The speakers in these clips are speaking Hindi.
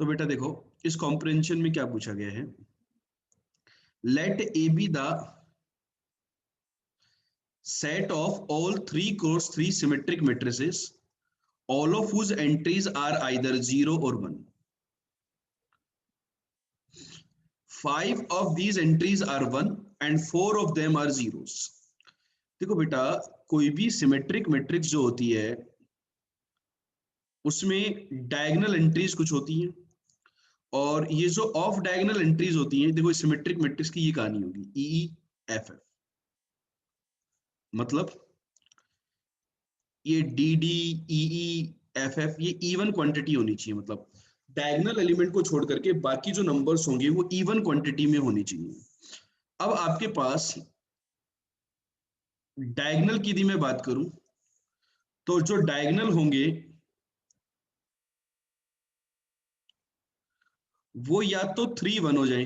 तो बेटा देखो, इस कॉम्प्रिहेंशन में क्या पूछा गया है, let A be the set of all three cross three symmetric matrices, all of whose entries are either 0 or 1. Five of these entries are 1 and four of them are zeros. देखो बेटा, कोई भी सिमेट्रिक मैट्रिक्स जो होती है उसमें डायगोनल एंट्रीज कुछ होती हैं, और ये जो ऑफ डायगोनल एंट्रीज होती हैं, देखो सिमेट्रिक मैट्रिक्स की ये कहानी होगी ई एफ एफ, मतलब ये D D E F F ये इवन क्वांटिटी होनी चाहिए, मतलब डायगोनल एलिमेंट को छोड़ करके बाकी जो नंबर्स होंगे वो इवन क्वांटिटी में होनी चाहिए। अब आपके पास डायगोनल की यदि मैं बात करूं, तो जो डायगोनल होंगे वो या तो 3 1 हो जाए,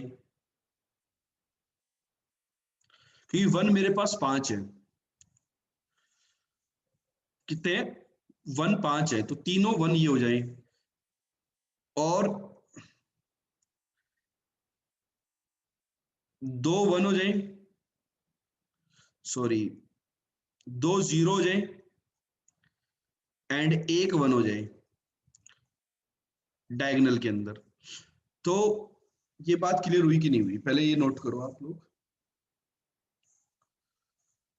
क्योंकि 1 मेरे पास 5 है, कितने 1 5 है, तो तीनों 1 ये हो जाए, और 2 1 हो जाए, सॉरी 2 0 हो जाए एंड 1 1 हो जाए डायगोनल के अंदर। तो ये बात क्लियर हुई कि नहीं हुई, पहले ये नोट करो आप लोग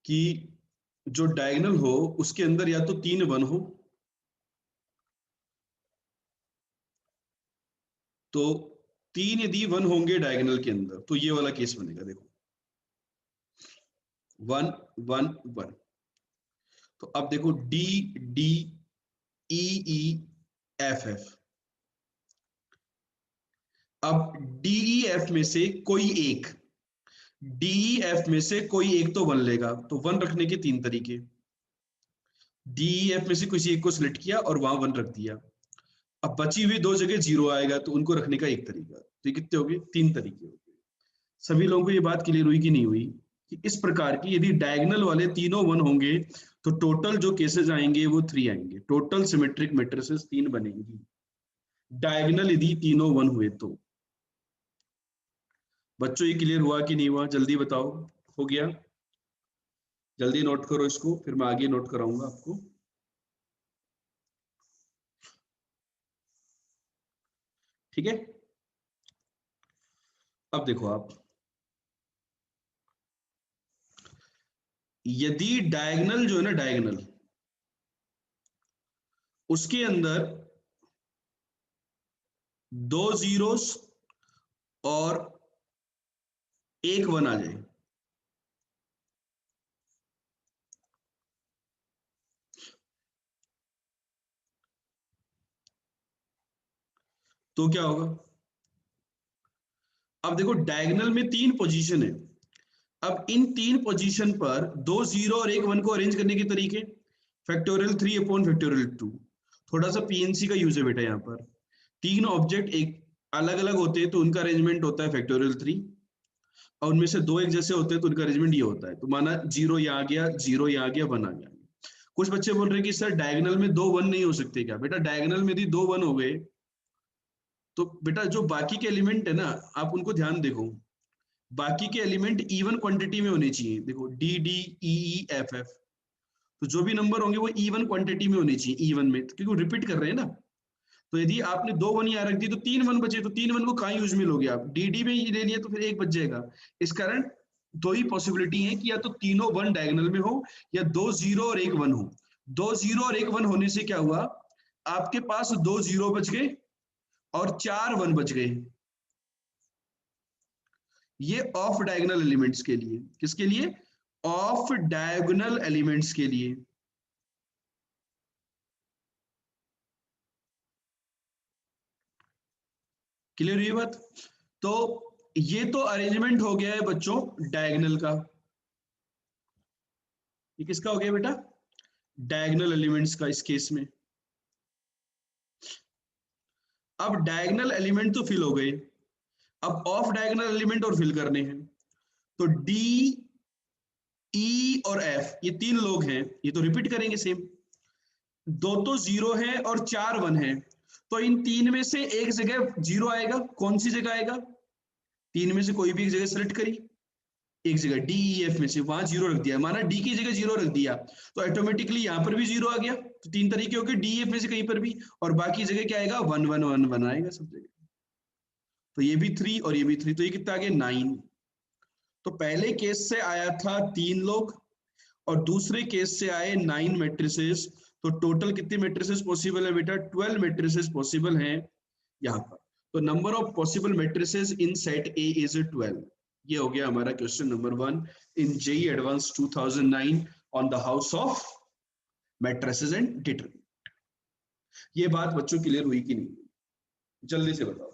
कि जो डायगोनल हो उसके अंदर या तो 3 1 हो, तो 3 यदि 1 होंगे डायगोनल के अंदर तो ये वाला केस बनेगा, देखो 1 1 1। तो अब देखो D D E E F F, अब डीई एफ में से कोई एक, डीई एफ में से कोई एक तो 1 लेगा, तो 1 रखने के 3 तरीके, डीई एफ में से किसी एक को सिलेक्ट किया और वहां 1 रख दिया, अब बची हुई 2 जगह 0 आएगा तो उनको रखने का एक तरीका, तो ये कितने हो गए 3 तरीके हो गए। सभी लोगों को ये बात क्लियर हुई कि नहीं हुई कि इस प्रकार की यदि डायगोनल वाले तीनों 1 होंगे तो टोटल जो केसेस आएंगे वो 3 आएंगे, टोटल सिमेट्रिक मैट्रिसेस 3 बनेंगी डायगोनल यदि तीनों 1 हुए तो। बच्चों ये क्लियर हुआ कि नहीं हुआ, जल्दी बताओ, हो गया? जल्दी नोट करो इसको, फिर मैं आगे नोट कराऊंगा आपको। ठीक है, अब देखो आप, यदि डायगोनल जो है ना, डायगोनल उसके अंदर 2 जीरोस और 1 1 आ जाए, तो क्या होगा? अब देखो डायगोनल में 3 पोजीशन है, अब इन 3 पोजीशन पर 2 0 और 1 1 को अरेंज करने के तरीके, फैक्टोरियल 3 अपॉन फैक्टोरियल 2, थोड़ा सा पीएनसी का यूज है बेटा यहाँ पर। 3 ऑब्जेक्ट एक अलग अलग होते हैं तो उनका अरेंजमेंट होता है फैक्टोरियल 3, और उनमें से 2 एक जैसे होते हैं तो उनका अरेंजमेंट ये होता है, तो माना 0 यहाँ आ गया, 0 यहाँ आ गया, 1 आ गया। कुछ बच्चे बोल रहे हैं कि सर डायगोनल में 2 1 नहीं हो सकते क्या? बेटा डायगोनल में यदि 2 1 हो गए तो बेटा जो बाकी के एलिमेंट है ना, आप उनको ध्यान देखो, बाकी के एलिमेंट इवन क्वांटिटी में होने चाहिए, देखो D D E E F F, तो जो भी नंबर होंगे वो इवन क्वांटिटी में होने चाहिए, इवन में, क्योंकि रिपीट कर रहे हैं ना। तो यदि आपने 2 1 यहाँ रख दी तो 3 1 बचे, तो 3 1 को कहाँ यूज में लोगे आप? डी डी में ही ले लिया तो फिर 1 बच जाएगा। इस कारण 2 ही पॉसिबिलिटी है कि या तो तीनों 1 डायगोनल में हो, या 2 0 और 1 1 हो। 2 0 और 1 1 होने से क्या हुआ, आपके पास 2 0 बच गए और 4 1 बच गए। ये ऑफ डायगोनल एलिमेंट्स के लिए, किसके लिए? ऑफ डायगोनल एलिमेंट्स के लिए। क्लियर हुई बात? तो ये तो अरेंजमेंट हो गया है बच्चों डायगोनल का। ये किसका हो गया बेटा? डायगोनल एलिमेंट्स का इस केस में। अब डायगोनल एलिमेंट तो फिल हो गए, अब ऑफ डायगोनल एलिमेंट और फिल करने हैं। तो डी ई और एफ ये 3 लोग हैं, ये तो रिपीट करेंगे सेम, 2 तो 0 है और 4 1 है, तो इन तीन में से एक जगह जीरो आएगा, कौन सी जगह आएगा? तीन में से कोई भी एक जगह सेलेक्ट करी, एक जगह डी ई एफ में से वहां जीरो रख दिया, माना डी की जगह जीरो रख दिया तो ऑटोमेटिकली यहाँ पर भी जीरो आ गया। तो तीन तरीके हो गए, डी एफ में से कहीं पर भी, और बाकी जगह क्या आएगा? 1 1 1 1 आएगा सब जगह। तो ये भी 3 और ये भी 3, तो ये कितना आ गया? 9। तो पहले केस से आया था 3 लोग और दूसरे केस से आए 9 मैट्रिसेस। तो टोटल कितने मैट्रिसेस पॉसिबल है बेटा? 12 मैट्रिसेस पॉसिबल हैं यहाँ पर। तो number of possible matrices in set A is 12। ये हो गया हमारा question number 1 in JEE advance 2009 on the house of matrices and determinant. ये बात बच्चों क्लियर हुई कि नहीं? जल्दी से बताओ।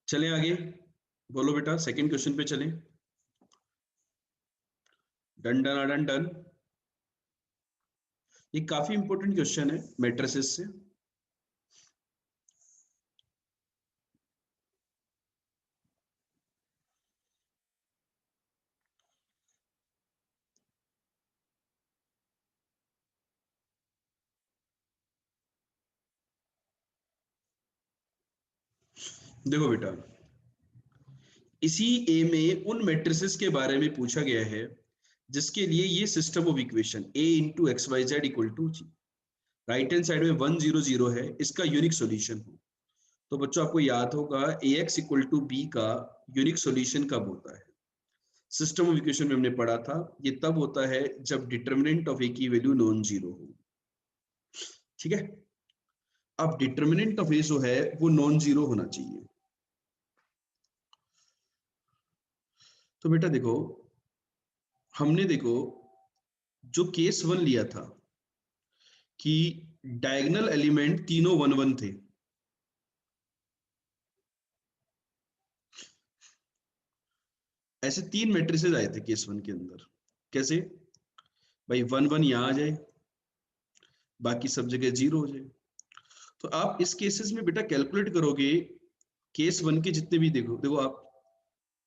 चलें आगे, बोलो बेटा, सेकंड क्वेश्चन पे चलें। Done done done done. ये काफी इंपॉर्टेंट क्वेश्चन है मैट्रिसेस से। देखो बेटा, इसी ए में उन मैट्रिसेस के बारे में पूछा गया है जिसके लिए ये system of equation a into X Y Z equal to G, right hand side में 1 0 0 है, इसका यूनिक सॉल्यूशन हो। तो बच्चों आपको याद होगा ax इक्वल टू बी का यूनिक सॉल्यूशन कब होता है? सिस्टम ऑफ इक्वेशन में हमने पढ़ा था, ये तब होता है जब डिटर्मिनेंट ऑफ ए की वैल्यू नॉन जीरो हो। ठीक है, अब डिटर्मिनेंट ऑफ ए जो है वो नॉन जीरो होना चाहिए। तो बेटा देखो, हमने देखो जो केस 1 लिया था कि डायगोनल एलिमेंट तीनों 1 1 थे। ऐसे 3 मैट्रिसेस आए थे केस 1 के अंदर। कैसे भाई? 1 1 यहां आ जाए, बाकी सब जगह जीरो हो जाए। तो आप इस केसेस में बेटा कैलकुलेट करोगे केस 1 के जितने भी, देखो देखो आप,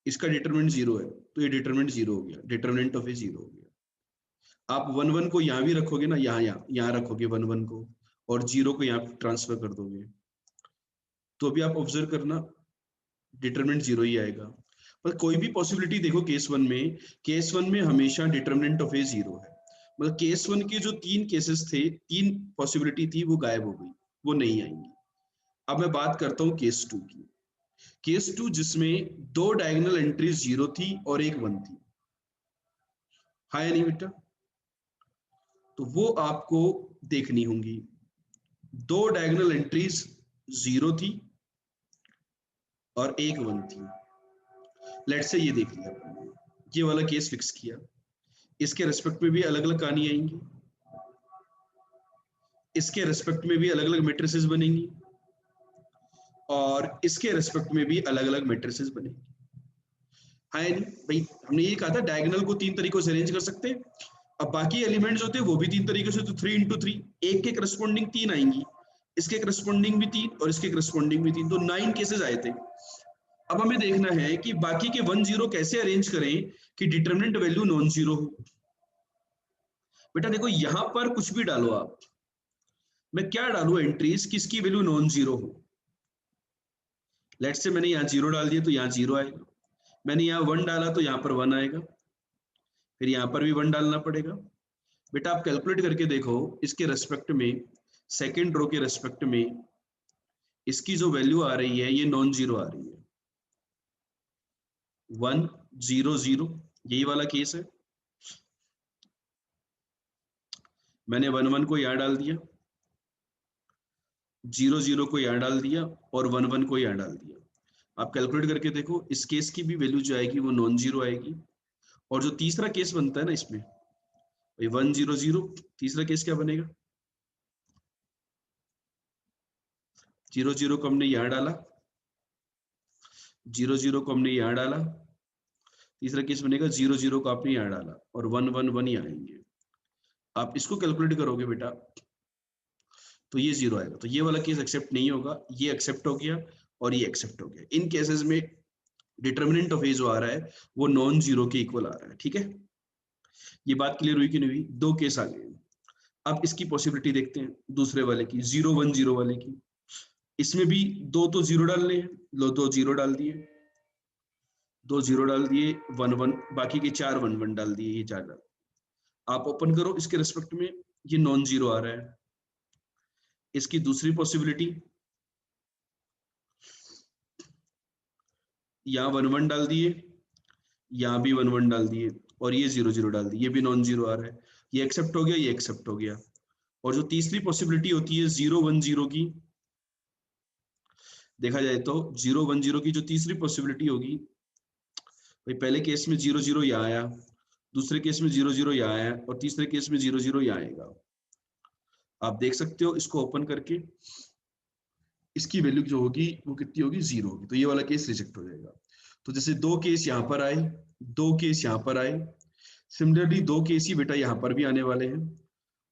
इसका डिटरमिनेंट जीरो है तो ये डिटरमिनेंट जीरो हो गया, डिटरमिनेंट ऑफ ए जीरो हो गया। आप 1 1 को यहां भी रखोगे ना, यहाँ रखोगे 1 1 को, और जीरो को यहाँ ट्रांसफर कर दोगे, तो अभी आप ऑब्जर्व करना डिटरमिनेंट जीरो ही आएगा। पर कोई भी पॉसिबिलिटी देखो केस वन में हमेशा डिटरमिनेंट ऑफ ए जीरो है। मतलब केस 1 के जो 3 केसेस थे, 3 पॉसिबिलिटी थी, वो गायब हो गई, वो नहीं आएंगी। अब मैं बात करता हूँ केस 2 की। केस 2 जिसमें 2 डायगोनल एंट्रीज जीरो थी और एक 1 थी, हाँ या नहीं बेटा? तो वो आपको देखनी होंगी। 2 डायगोनल एंट्रीज जीरो थी और एक 1 थी। लेट से ये देख लिया आपने, ये वाला केस फिक्स किया, इसके रेस्पेक्ट में भी अलग अलग कहानी आएंगी, इसके रेस्पेक्ट में भी अलग अलग मैट्रिसेस बनेंगी, और इसके रेस्पेक्ट में भी अलग अलग मैट्रिसेस बनेंगी। हाँ नहीं भाई, हमने ये कहा था डायगोनल को 3 तरीकों से अरेंज कर सकते हैं। अब बाकी एलिमेंट्स होते हैं वो भी 3 तरीके से, तो 3 इंटू 3, एक के करस्पॉन्डिंग 3 आएंगी, इसके करस्पॉन्डिंग भी 3 और इसके करस्पॉन्डिंग भी 3, तो 9 केसेस आए थे। अब हमें देखना है कि बाकी के 1 0 कैसे अरेंज करें कि डिटरमिनेंट वैल्यू नॉन जीरो हो। बेटा देखो, यहां पर कुछ भी डालो आप, मैं क्या डालू एंट्रीज किसकी वैल्यू नॉन जीरो हो। लेट्स से मैंने यहाँ जीरो डाल दिया तो यहाँ जीरो आएगा, मैंने यहाँ 1 डाला तो यहाँ पर 1 आएगा, फिर यहाँ पर भी 1 डालना पड़ेगा। बेटा आप कैलकुलेट करके देखो, इसके रेस्पेक्ट में, सेकेंड रो के रेस्पेक्ट में इसकी जो वैल्यू आ रही है ये नॉन जीरो आ रही है, 1 0 0, यही वाला केस है। मैंने 1 1 को यहाँ डाल दिया, 0 0 को यहाँ डाल दिया, और 1 1 को यहाँ डाल दिया। आप कैलकुलेट करके देखो, इस केस की भी वैल्यू जो आएगी वो नॉन जीरो आएगी। और जो तीसरा केस बनता है ना इसमें, 1 0 0, तीसरा केस क्या बनेगा? 0 0 को हमने यहाँ डाला, 0 0 को हमने यहाँ डाला, तीसरा केस बनेगा 0 0 को आपने यहाँ डाला और 1 1 1 ही आएंगे। आप इसको कैलकुलेट करोगे बेटा तो ये 0 आएगा, तो ये वाला केस एक्सेप्ट नहीं होगा, ये एक्सेप्ट हो गया और ये एक्सेप्ट हो गया। इन केसेस में डिटर्मिनेंट ऑफ ए जो आ रहा है वो नॉन जीरो के इक्वल आ रहा है। ठीक है, ये बात क्लियर हुई कि नहीं हुई? दो केस आ गए। अब इसकी पॉसिबिलिटी देखते हैं दूसरे वाले की, 0 1 0 वाले की। इसमें भी दो तो जीरो डालने हैं, लो दो जीरो डाल दिए, दो जीरो डाल दिए, 1 1, बाकी के 4 1 1 डाल दिए, ये 4 डाल। आप ओपन करो इसके रेस्पेक्ट में, ये नॉन जीरो आ रहा है। इसकी दूसरी पॉसिबिलिटी, यहाँ 1 1 डाल दिए, यहाँ भी 1 1 डाल दिए और ये 0 0 डाल दिए, ये भी नॉन जीरो आ रहा है। ये एक्सेप्ट हो गया, ये एक्सेप्ट हो गया। और जो तीसरी पॉसिबिलिटी होती है 0 1 0 की, देखा जाए तो 0 1 0 की जो तीसरी पॉसिबिलिटी होगी, भाई पहले केस में 0 0 यहाँ आया, दूसरे केस में 0 0 यहाँ आया और तीसरे केस में 0 0 यहाँ आएगा। आप देख सकते हो इसको ओपन करके, इसकी वैल्यू जो होगी वो कितनी होगी? 0 होगी, तो ये वाला केस रिजेक्ट हो जाएगा। तो जैसे दो केस यहाँ पर आए, दो केस यहाँ पर आए, सिमिलरली दो केस ही बेटा यहाँ पर भी आने वाले हैं।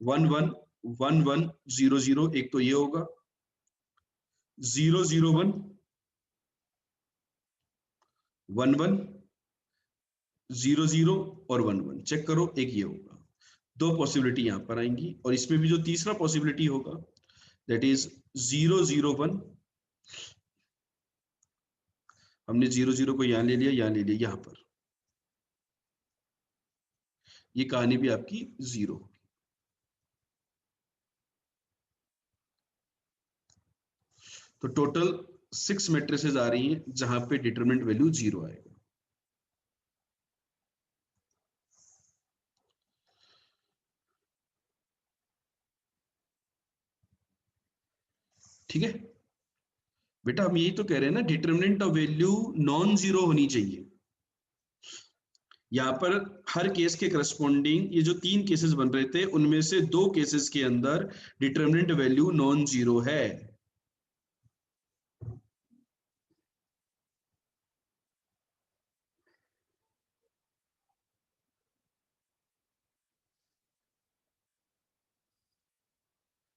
1 1 1 1 0 0, एक तो ये होगा 0 0 1 1 1 0 0 और 1 1, चेक करो, एक ये होगा। दो पॉसिबिलिटी यहाँ पर आएंगी और इसमें भी जो तीसरा पॉसिबिलिटी होगा दैट इज 0 0 1, हमने 0 0 को यहाँ ले लिया, यहाँ ले लिया, यहाँ पर ये कहानी भी आपकी 0। तो टोटल 6 मैट्रिसेस आ रही हैं जहां पे डिटरमिनेंट वैल्यू 0 आएगा। ठीक है बेटा, हम यही तो कह रहे हैं ना, determinant of value non zero होनी चाहिए। यहाँ पर हर केस के करस्पॉन्डिंग ये जो 3 केसेस बन रहे थे उनमें से 2 केसेस के अंदर डिटरमिनेंट वैल्यू नॉन जीरो है।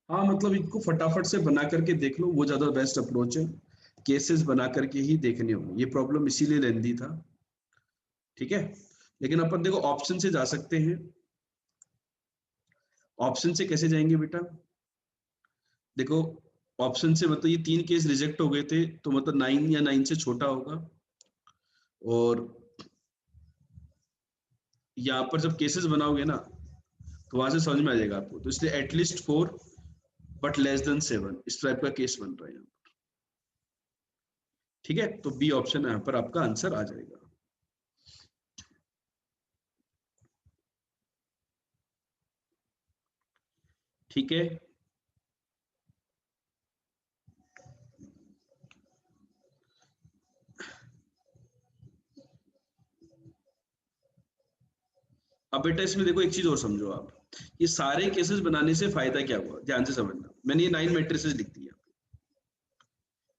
हाँ मतलब इनको फटाफट से बना करके देख लो, वो ज्यादा बेस्ट अप्रोच है। केसेस बना करके ही देखने होंगे, ये प्रॉब्लम इसीलिए लेंदी था। ठीक है, लेकिन अपन देखो ऑप्शन से जा सकते हैं। ऑप्शन से कैसे जाएंगे बेटा? देखो ऑप्शन से मतलब ये 3 केस रिजेक्ट हो गए थे, तो मतलब 9 या 9 से छोटा होगा। और यहाँ पर जब केसेस बनाओगे ना तो वहां से समझ में आ जाएगा आपको, तो इसलिए एटलीस्ट 4 बट लेस देन 7, इस टाइप का केस बन रहा है यहाँ पर। ठीक है, तो बी ऑप्शन यहाँ पर आपका आंसर आ जाएगा। ठीक है, अब बेटा इसमें देखो एक चीज और समझो आप, ये सारे केसेस बनाने से फायदा क्या हुआ, ध्यान से समझना। मैंने ये 9 मैट्रिसेस लिख दिया,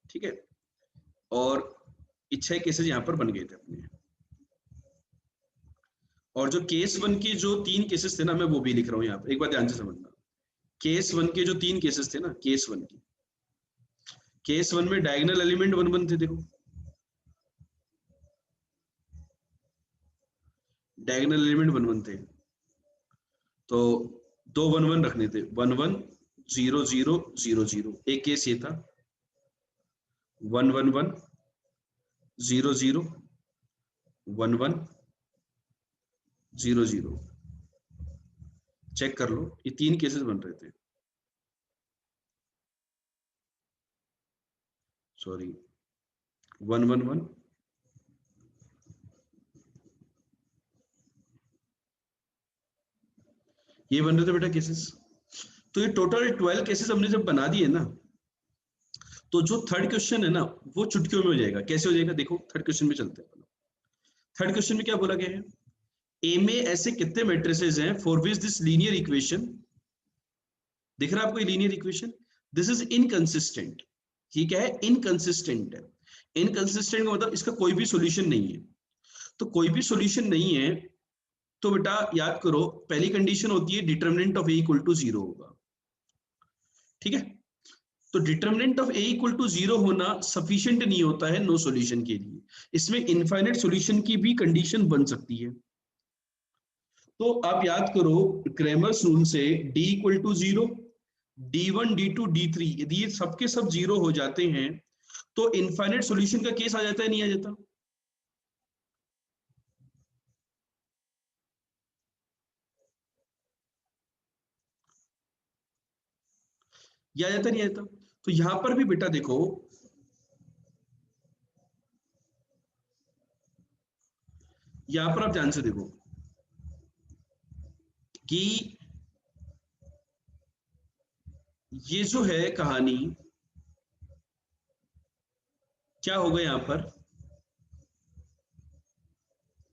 ठीक है, और 6 केसेस यहाँ पर बन गए थे अपने। और जो केस 1 के जो 3 केसेस थे ना, मैं वो भी लिख रहा हूँ यहाँ पर, एक बार ध्यान से समझना। केस 1 के जो 3 केसेस थे ना, केस 1 के, केस 1 में डायगोनल एलिमेंट 1 1 थे। देखो डायगोनल एलिमेंट 1 1 थे, तो 2 1 1 रखने थे, 1 1 0 0 0 0। एक केस ये था 1 1 1 0 0 1 1 0 0। चेक कर लो, ये 3 केसेस बन रहे थे। सॉरी 1 1 1 ये बन रहे थे बेटा केसेस। तो ये टोटल 12 केसेस हमने जब बना दिए ना, तो जो थर्ड क्वेश्चन है ना वो चुटकियों में हो जाएगा। कैसे हो जाएगा देखो, थर्ड क्वेश्चन में चलते हैं। थर्ड क्वेश्चन में क्या बोला गया है? ए में ऐसे कितने मैट्रिसेस हैं for which this linear equation, दिख रहा है आपको ये linear equation, this is inconsistent. ये क्या है? इनकंसिस्टेंट है। इनकंसिस्टेंट का मतलब इसका कोई भी सॉल्यूशन नहीं है। तो कोई भी सॉल्यूशन नहीं है तो बेटा याद करो पहली कंडीशन होती है determinant of A equal to 0 होगा, ठीक है। तो determinant of A equal to 0 होना सफिशिएंट नहीं होता है नो सॉल्यूशन के लिए, इसमें इनफाइनाइट सॉल्यूशन की भी कंडीशन बन सकती है। तो आप याद करो क्रैमर्स रूल से d equal to 0, d1 d2 d3 यदि ये सबके सब 0 हो जाते हैं तो इनफाइनाइट सॉल्यूशन का केस आ जाता है नहीं आ जाता? ये आ जाता नहीं आ जाता? तो यहां पर भी बेटा देखो यहां पर आप ध्यान से देखो कि ये जो है कहानी क्या होगा यहां पर,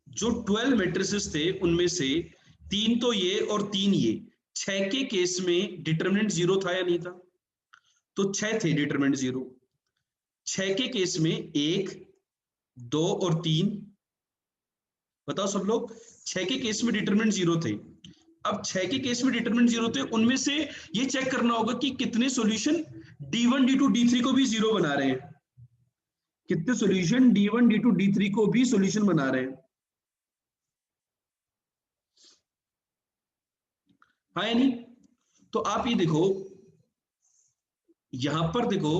जो 12 मैट्रिसेस थे उनमें से 3 तो ये और 3 ये, 6 के केस में डिटरमिनेंट 0 था या नहीं था? तो 6 थे डिटरमिनेंट 0, 6 के केस में 1 2 और 3, बताओ सब लोग 6 के केस में डिटरमिनेंट 0 थे। अब 6 के केस में डिटरमिनेंट 0 थे, उनमें से ये चेक करना होगा कि कितने सॉल्यूशन d1 d2 d3 को भी 0 बना रहे हैं, कितने सॉल्यूशन d1 d2 d3 को भी सॉल्यूशन बना रहे हैं, हाँ या नहीं? तो आप ये देखो यहां पर देखो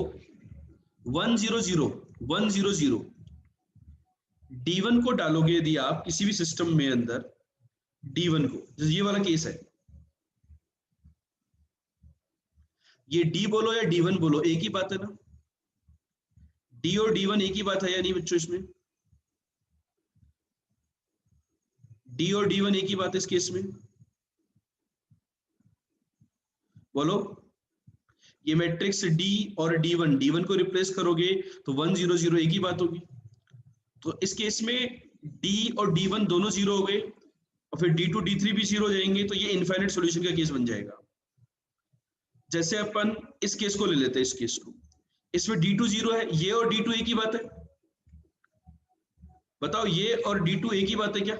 1 0 0 1 0 0 d1 को डालोगे यदि आप किसी भी सिस्टम में अंदर d1 को, जैसे ये वाला केस है, ये d बोलो या d1 बोलो एक ही बात है ना, d और d1 एक ही बात है या नहीं बच्चों? इसमें d और d1 एक ही बात है इस केस में, बोलो। ये मैट्रिक्स d और d1 को रिप्लेस करोगे तो 1 0 0 एक ही बात होगी। तो इस केस में d और d1 दोनों 0 हो गए और फिर d2 d3 भी 0 हो जाएंगे, तो ये इनफाइनाइट सॉल्यूशन का केस बन जाएगा। जैसे अपन इस केस को ले लेते हैं, इस केस को, इसमें d2 0 है, ये और d2 एक ही बात है, बताओ ये और d2 एक ही बात है क्या?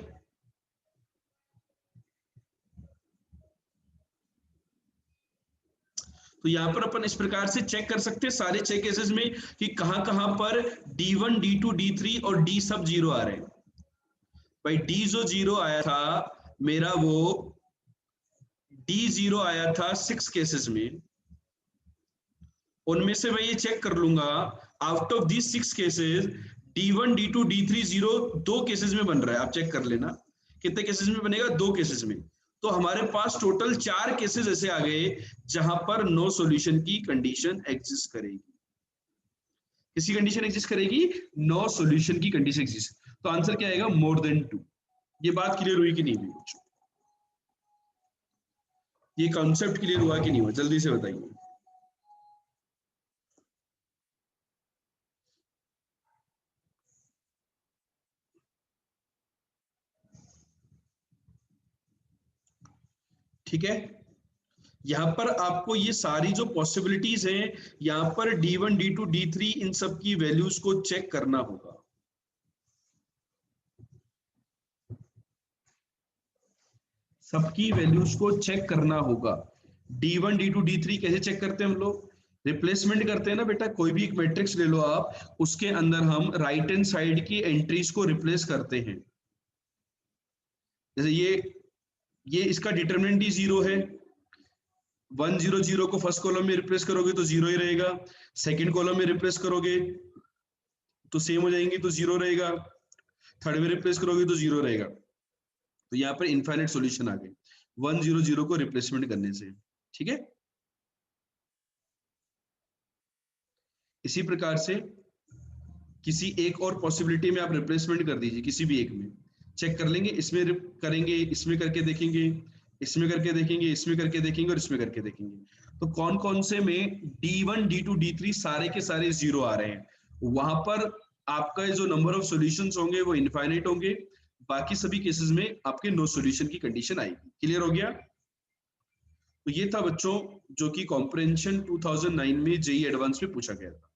तो यहां पर अपन इस प्रकार से चेक कर सकते हैं सारे 6 केसेस में कि कहां कहां पर d1 d2 d3 और d सब 0 आ रहे हैं। भाई d जो 0 आया था मेरा, वो d 0 आया था 6 केसेस में, उनमें से मैं ये चेक कर लूंगा out of this 6 cases d1 d2 d3 0 2 cases में बन रहा है। आप चेक कर लेना कितने केसेस में बनेगा, 2 केसेस में। तो हमारे पास टोटल 4 केसेस ऐसे आ गए जहां पर नो सॉल्यूशन की कंडीशन एग्जिस्ट करेगी। किसी कंडीशन एग्जिस्ट करेगी? नो सॉल्यूशन की कंडीशन एग्जिस्ट। तो आंसर क्या आएगा? More than 2। ये बात क्लियर हुई कि नहीं हुई बच्चों? ये कॉन्सेप्ट क्लियर हुआ कि नहीं हुआ? जल्दी से बताइए। ठीक है, यहां पर आपको ये सारी जो पॉसिबिलिटीज हैं यहां पर d1 d2 d3 इन सब की वैल्यूज को चेक करना होगा। सबकी वैल्यूज को चेक करना होगा। d1 d2 d3 कैसे चेक करते हैं हम लोग? रिप्लेसमेंट करते हैं ना बेटा, कोई भी एक मैट्रिक्स ले लो आप, उसके अंदर हम राइट हैंड साइड की एंट्रीज को रिप्लेस करते हैं। जैसे ये इसका डिटरमिनेंट ही 0 है, 1 0 0 को फर्स्ट कॉलम में रिप्लेस करोगे तो 0 ही रहेगा, सेकंड कॉलम में रिप्लेस करोगे तो सेम हो जाएंगे तो 0 रहेगा, थर्ड में रिप्लेस करोगे तो 0 रहेगा। तो यहाँ पर इनफाइनाइट सॉल्यूशन आ गए 1 0 0 को रिप्लेसमेंट करने से। ठीक है, इसी प्रकार से किसी एक और पॉसिबिलिटी में आप रिप्लेसमेंट कर दीजिए, किसी भी एक में चेक कर लेंगे, इसमें करेंगे, इसमें करके देखेंगे, इसमें करके देखेंगे, इसमें करके देखेंगे और इसमें करके देखेंगे। तो कौन कौन से में d1 d2 d3 सारे के सारे 0 आ रहे हैं, वहां पर आपका जो नंबर ऑफ सॉल्यूशंस होंगे वो इनफाइनाइट होंगे। बाकी सभी केसेस में आपके नो सॉल्यूशन की कंडीशन आएगी। क्लियर हो गया? तो ये था बच्चों जो कि कॉम्प्रिहेंशन 2009 में जेईई एडवांस में पूछा गया था।